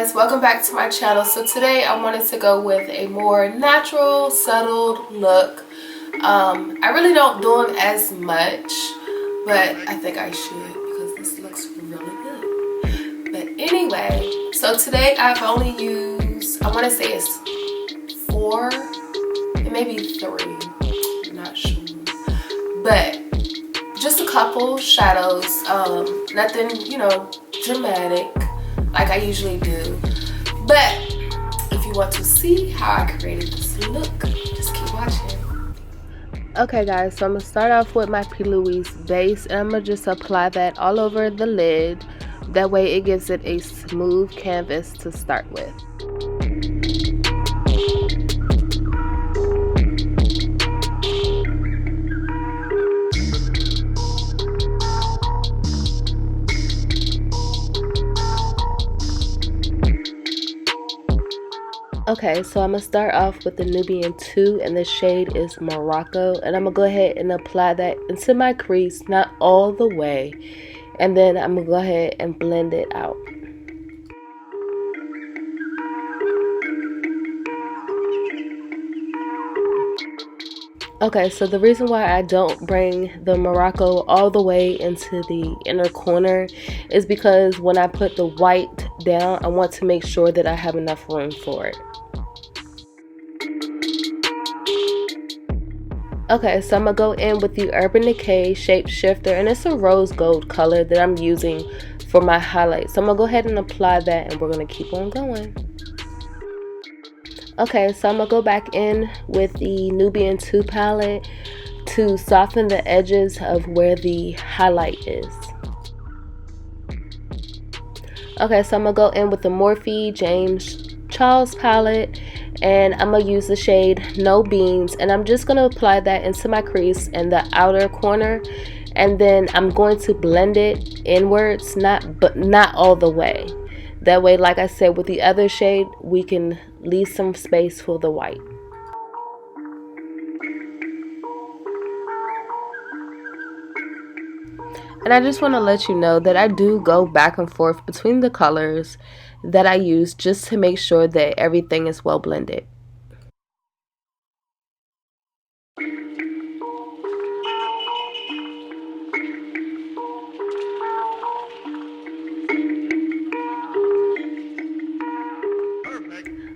guys, welcome back to my channel. So today I wanted to go with a more natural, settled look. I really don't do them as much, but I think I should because this looks really good. But anyway, so today I've only used, I want to say it's 4, it may be 3, I'm not sure, but just a couple shadows, nothing, you know, dramatic like I usually do. But if you want to see how I created this look, just keep watching. Okay guys, so I'm gonna start off with my Plouise base, and I'm gonna just apply that all over the lid. That way it gives it a smooth canvas to start with. Okay, so I'm going to start off with the Nubian 2, and the shade is Morocco, and I'm going to go ahead and apply that into my crease, not all the way, and then I'm going to go ahead and blend it out. Okay, so the reason why I don't bring the Morocco all the way into the inner corner is because when I put the white down, I want to make sure that I have enough room for it. Okay, so I'm going to go in with the Urban Decay Shapeshifter, and it's a rose gold color that I'm using for my highlight. So I'm going to go ahead and apply that, and we're going to keep on going. Okay, so I'm going to go back in with the Nubian 2 palette to soften the edges of where the highlight is. Okay, so I'm going to go in with the Morphe James Charles palette, and I'm going to use the shade No Beans, and I'm just going to apply that into my crease in the outer corner, and then I'm going to blend it inwards, but not all the way. That way, like I said, with the other shade, we can leave some space for the white. And I just want to let you know that I do go back and forth between the colors that I use just to make sure that everything is well blended.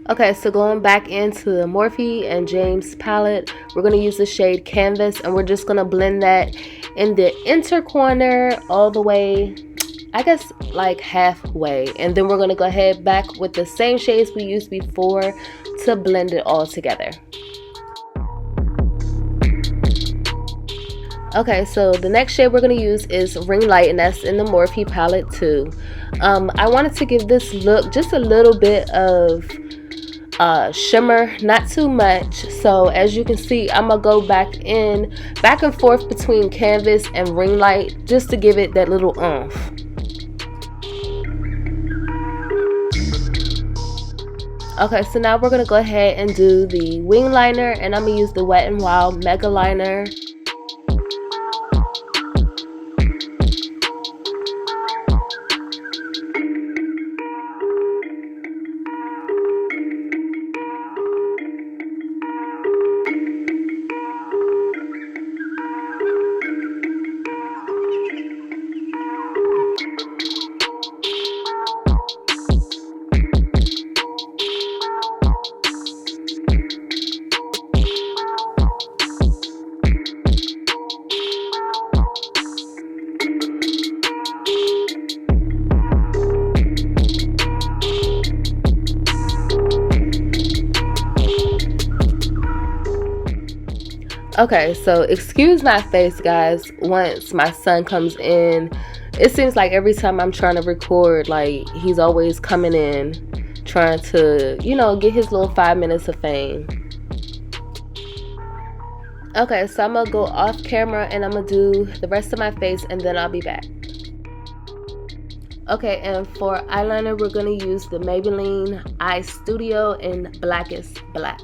Okay, so going back into the Morphe and James palette, we're going to use the shade Canvas, and we're just going to blend that in the inner corner all the way, I guess like halfway, and then we're going to go ahead back with the same shades we used before to blend it all together. Okay, so the next shade we're going to use is Ring Light, and that's in the Morphe palette too. I wanted to give this look just a little bit of shimmer, not too much. So as you can see, I'm gonna go back and forth between Canvas and Ring Light just to give it that little oomph. Okay, so now we're gonna go ahead and do the wing liner, and I'm gonna use the Wet n Wild Mega Liner. Okay, so excuse my face, guys. Once my son comes in, it seems like every time I'm trying to record, like he's always coming in trying to, you know, get his little 5 minutes of fame. Okay, so I'm gonna go off camera and I'm gonna do the rest of my face, and then I'll be back. Okay, and for eyeliner, we're gonna use the Maybelline Eyestudio in Blackest Black.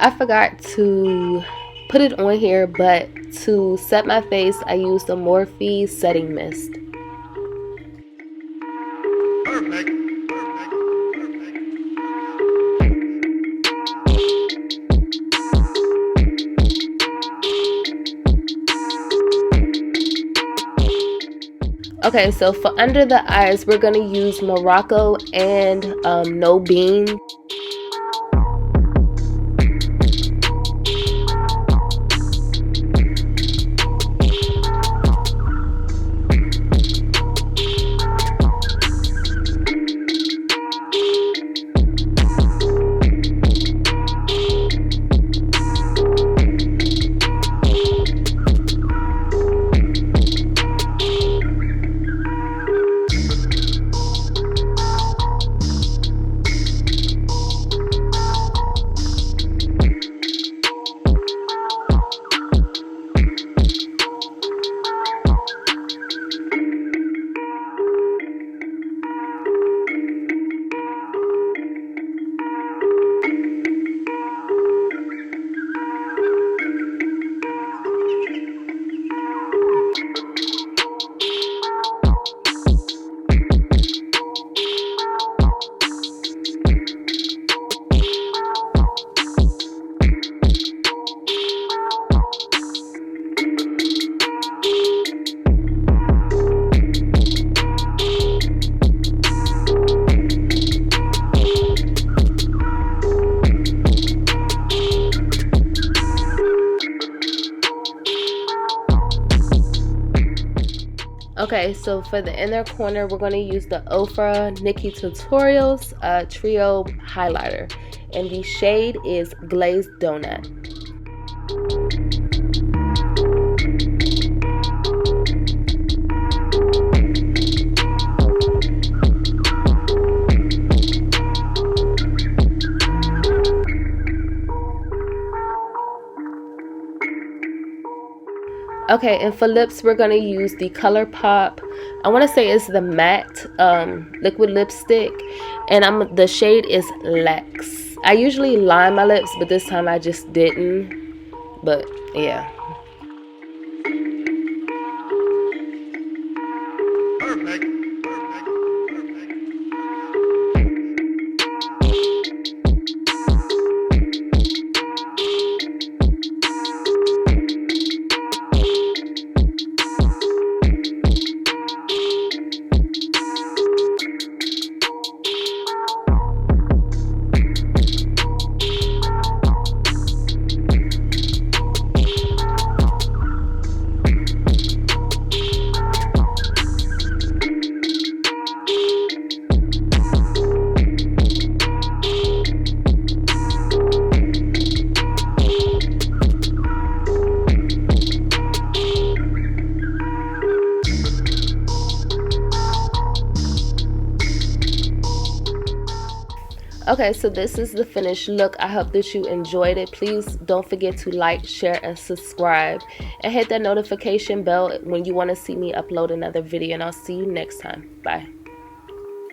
I forgot to put it on here, but to set my face, I used the Morphe setting mist. Perfect. Okay, so for under the eyes, we're going to use Morocco and No Bean. Okay, so for the inner corner, we're going to use the Ofra Nikki Tutorials Trio Highlighter. And the shade is Glazed Donut. Okay, and for lips, we're going to use the Colourpop. I want to say it's the matte liquid lipstick. And the shade is Lex. I usually line my lips, but this time I just didn't. But, yeah. Perfect. Okay, so this is the finished look. I hope that you enjoyed it. Please don't forget to like, share, and subscribe. And hit that notification bell when you want to see me upload another video. And I'll see you next time. Bye.